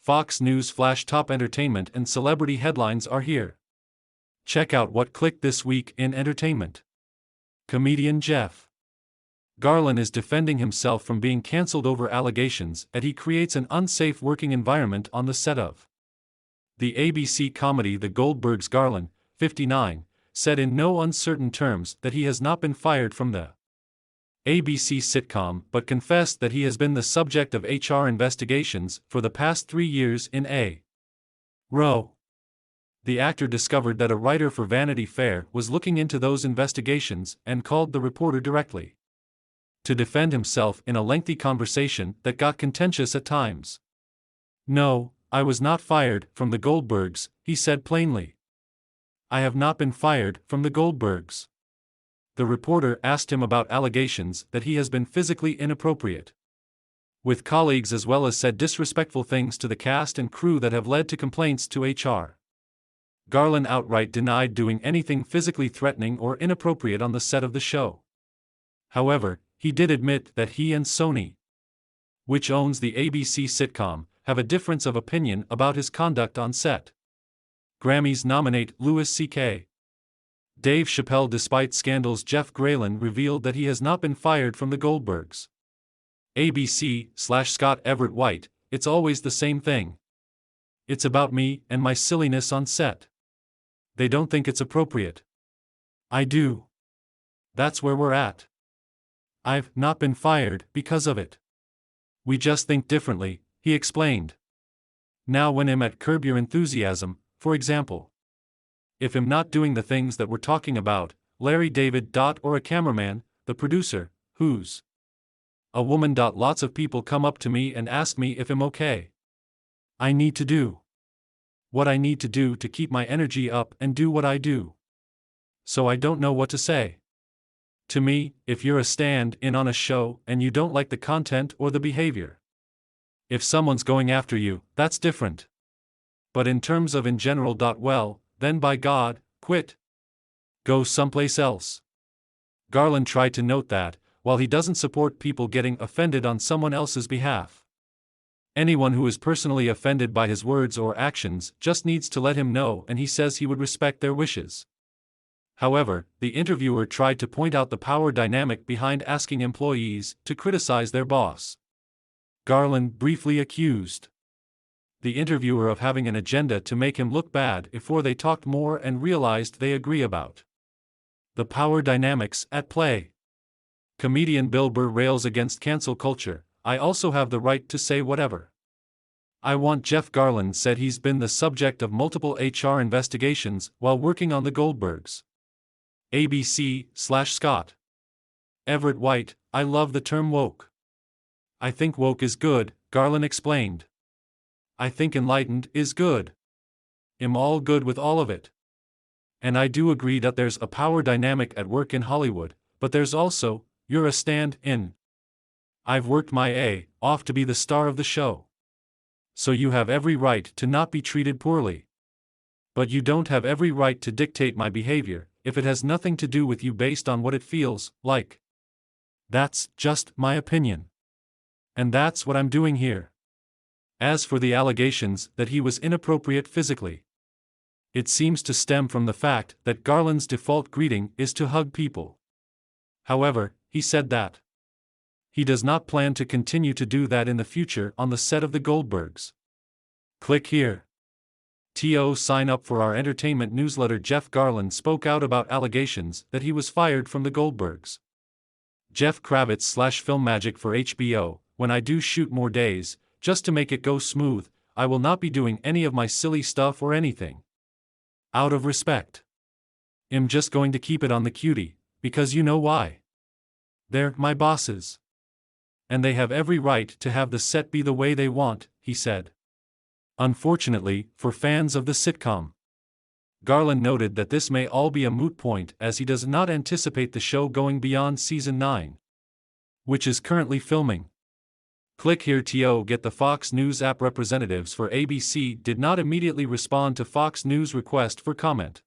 Fox News Flash top entertainment and celebrity headlines are here. Check out what clicked this week in entertainment. Comedian Jeff Garlin is defending himself from being cancelled over allegations that he creates an unsafe working environment on the set of the ABC comedy The Goldbergs. Garlin, 59, said in no uncertain terms that he has not been fired from the ABC sitcom but confessed that he has been the subject of HR investigations for the past 3 years in a row. The actor discovered that a writer for Vanity Fair was looking into those investigations and called the reporter directly to defend himself in a lengthy conversation that got contentious at times. "No, I was not fired from the Goldbergs," he said plainly. "I have not been fired from the Goldbergs." The reporter asked him about allegations that he has been physically inappropriate with colleagues as well as said disrespectful things to the cast and crew that have led to complaints to HR. Garlin outright denied doing anything physically threatening or inappropriate on the set of the show. However, he did admit that he and Sony, which owns the ABC sitcom, have a difference of opinion about his conduct on set. Grammys nominate Louis C.K. Dave Chappelle. Despite scandals, Jeff Garlin revealed that he has not been fired from the Goldbergs. ABC/Scott Everett White, "It's always the same thing. It's about me and my silliness on set. They don't think it's appropriate. I do. That's where we're at. I've not been fired because of it. We just think differently," he explained. Now when I'm at Curb Your Enthusiasm, for example, if I'm not doing the things that we're talking about, Larry David. Or a cameraman, the producer, who's a woman. Lots of people come up to me and ask me if I'm okay. I need to do what I need to do to keep my energy up and do what I do. So I don't know what to say. To me, if you're a stand-in on a show and you don't like the content or the behavior, if someone's going after you, that's different. But in terms of in general, well, then by God, quit. Go someplace else. Garlin tried to note that, while he doesn't support people getting offended on someone else's behalf, anyone who is personally offended by his words or actions just needs to let him know, and he says he would respect their wishes. However, the interviewer tried to point out the power dynamic behind asking employees to criticize their boss. Garlin briefly accused the interviewer of having an agenda to make him look bad before they talked more and realized they agree about the power dynamics at play. Comedian Bill Burr rails against cancel culture. "I also have the right to say whatever I want." Jeff Garlin said he's been the subject of multiple HR investigations while working on the Goldbergs. ABC/Scott Everett White, "I love the term woke. I think woke is good," Garlin explained. "I think enlightened is good. I'm all good with all of it. And I do agree that there's a power dynamic at work in Hollywood, but there's also, you're a stand-in. I've worked my off to be the star of the show. So you have every right to not be treated poorly. But you don't have every right to dictate my behavior if it has nothing to do with you based on what it feels like. That's just my opinion. And that's what I'm doing here." As for the allegations that he was inappropriate physically, it seems to stem from the fact that Garlin's default greeting is to hug people. However, he said that he does not plan to continue to do that in the future on the set of the Goldbergs. Click here to sign up for our entertainment newsletter. Jeff Garlin spoke out about allegations that he was fired from the Goldbergs. Jeff Kravitz/Film Magic for HBO, "When I do shoot more days, just to make it go smooth, I will not be doing any of my silly stuff or anything out of respect. I'm just going to keep it on the cutie, because you know why. They're my bosses. And they have every right to have the set be the way they want," he said. Unfortunately, for fans of the sitcom, Garlin noted that this may all be a moot point as he does not anticipate the show going beyond season 9, which is currently filming. Click here to get the Fox News app. Representatives for ABC did not immediately respond to Fox News' request for comment.